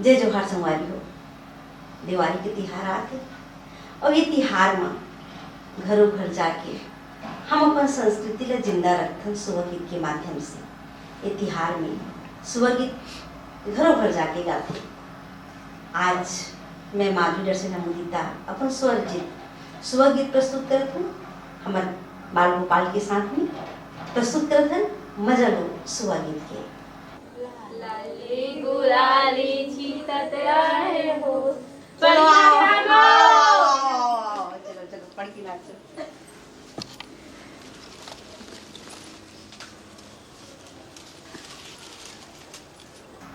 जय जोहार संगवारी हो। दिवाली के तिहार आते और ये तिहार में घरों घर जाके हम अपन संस्कृति ला जिंदा रखथन सुबह गीत के माध्यम से। ये तिहार में सुबह गीत घरों घर जाके गाते। आज मैं माधुरी दर्शन मुदिता अपन सुबह गीत प्रस्तुत करत हूँ। हमारे बाल गोपाल के साथ में प्रस्तुत करत हन मजा लो सुबह गीत के। लाली गुलाली छीटत रहे हो चलो चलो पढ़ के नाचो।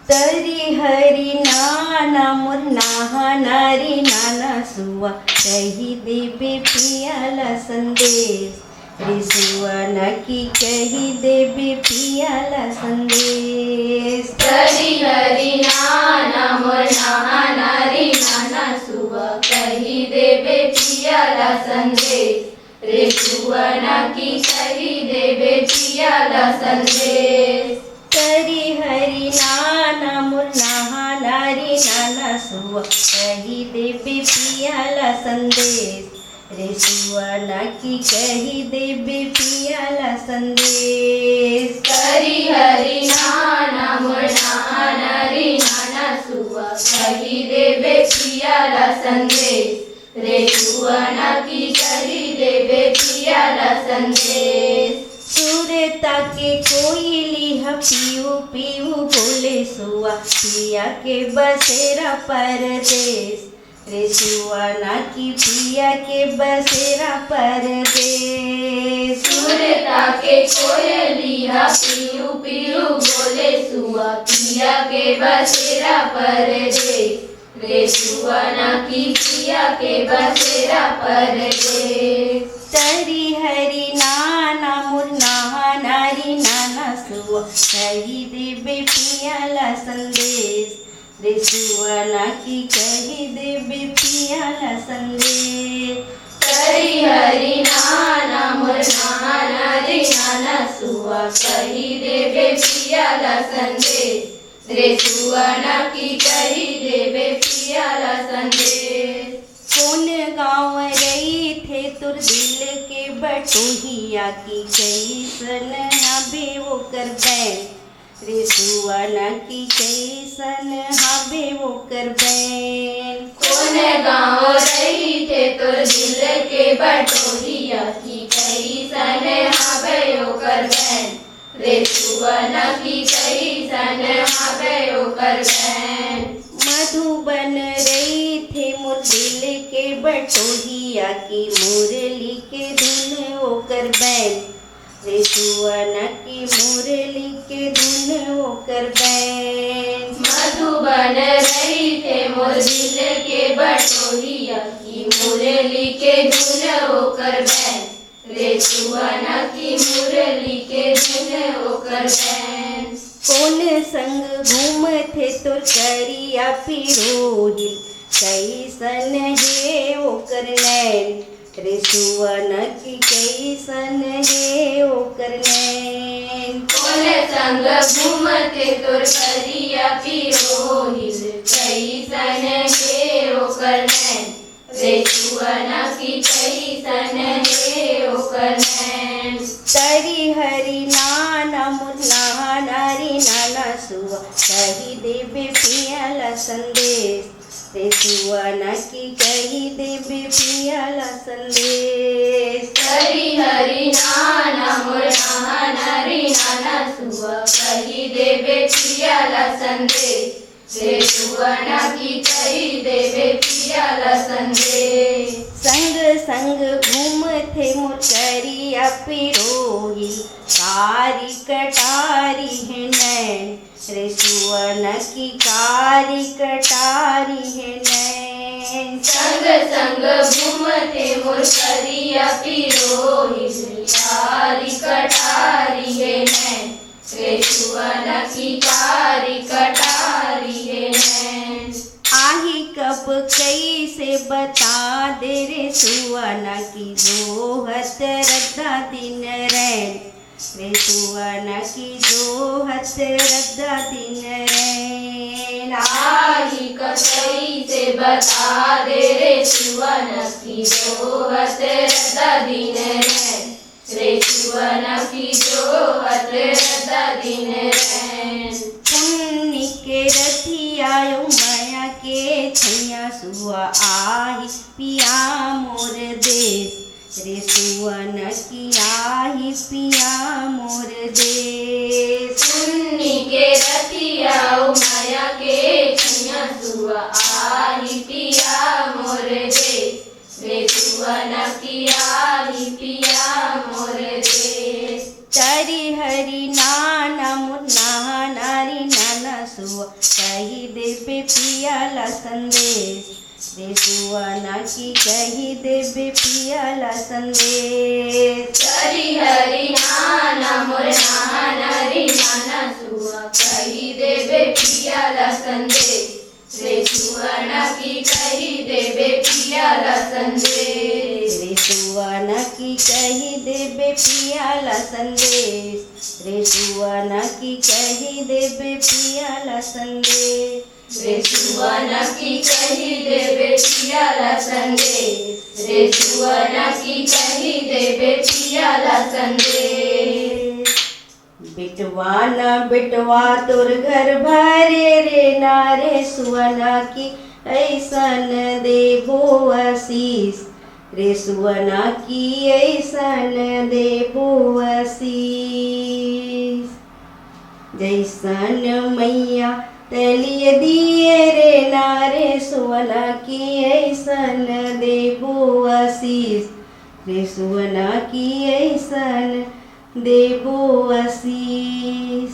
तरी हरी नाना मोर नाहा नारी नाना सुआ कही देबे पियाला संदेश रे सुआ नकी कही देबे पियाला संदेश। तरी हरी नाना मोर नाहा नारी नाना सुआ कही देबे पियाला संदेश रे सुआ नकी कही देबे पियाला संदेश। तरी हरी नाना मोर नाहा नारी नाना सुआ कही देबे पियाला संदेश रे सुआ नकी कही देबे पियाला संदेश। तरी हरी नाना मोर नाहा नारी नाना सुआ कही देबे पियाला संदेश रे सुआ नकी कही देबे पियाला संदेश। सूरता के कोयली ह पीऊ पीऊ बोले सुआ पिया के बसेरा परदेश रे सुआ नकी पिया के बसेरा परदेश। सूरता के कोयली ह पीऊ पीऊ बोले सुआ पिया के बसेरा परदेश रे सुआ नकी पिया के बसेरा परदेश। तरी हरी नाना मोर नाहा नारी नाना सुआ कही देबे पियाला संदेश रे सुआ नकी कही देबे पियाला संदेश। तरी हरी नाना मोर नाहा नारी नाना सुआ कही देबे पियाला संदेश रे सुआ नकी कही देबे पियाला संदेश। कौन गाँव रही थे तुर दिल के बटोहिया की कैसन हबे वो कर बैन रे सुआ नकी कैसन हबे वो कर बैन। कौन गाँव रही थे तोर दिल के बटोहिया की कैसन हबे ओकर बैन रे सुआ नकी कैसन हबे ओकर बैन। मधुबन रही थे मोर दिल के बटोहिया की मुरली के धुन ओकर बैन रे सुआ नकी मुरली के धुन ओकर बैन। मधुबन रही थे मोर दिल के बटोहिया की मुरली के धुन ओकर बैन रे सुआ नकी मुरली के धुन ओकर बैन। कौन संग घूमथे तोर करिया पिरोहिल कैसन हे ओकर नैन रे सुआ नकी कैसन हे ओकर नैन। कौन संग घूमते तोर करिया पिरोहिल कैसन हे ओकर नैन रे सुआ नकी कैसन हे ओकर नैन। तरी हरी नाना मोर नाहा नारी नाना सुआ कही देबे पियाला संदेश रे सुआ नकी कही देबे पियाला संदेश। तरी हरी नाना मोर नाहा नारी नाना सुआ कही देबे पियाला संदेश रे सुआ नकी कही देबे पियाला संदेश। संग संग घूमथे मोर करिया पिरोहिल कारी कटारी है नैन रे सुआ नकी कारी कटारी है नैन। संग संग घूमते मोर करिया पिरोहिल कारी कटारी है नैन रे सुआ नकी कारी कटारी है नैन। आही कब कैसे बता दे रे सुआ नकी जोहत रद्दा दिन रैन रे सुवन की जोहत रद्दा दिन रैन। आही कसई से बता दे रे सुवन की जोहत रद्दा दिन रैन। रे सुवन की जोहत रद्दा दिन रैन। पुण्य के रथिया माया के छैया सुआ आही पिया मोर देश। रे सुवन की आही पिया मोर देश। पुण्य के रतिया माया के छैया सुआ आही पिया मोर देश। रे सुवन की आही पिया मोर देश। तरी हरि नाना मुन्ना नारी नाना सुआ कही देवे पियाला संदेश। रे सुवन की कही देवे पियाला संदेश। हरि हरि नाना मोर नारी नाना सुआ कही देवे पियाला संदेश। रे सुवन की कही देवे पियाला संदेश। रे सुवन की कही देवे पियाला संदेश। रे सुवन की कही देवे पियाला संदेश। रे सुवन की कही देवे पियाला संदेश। रे सुवन की कही देवे पियाला संदेश। बिटवा न बिटवा तोर घर भरे रे नारे सुवना की ऐसन देबो आशीष। रे सुवना की ऐसन देबो आशीष। जैसन मैया तलिए दिए रे नारे सुवना की ऐसन देबो आशीष। रे सुवना की ऐसन देबो आशीष।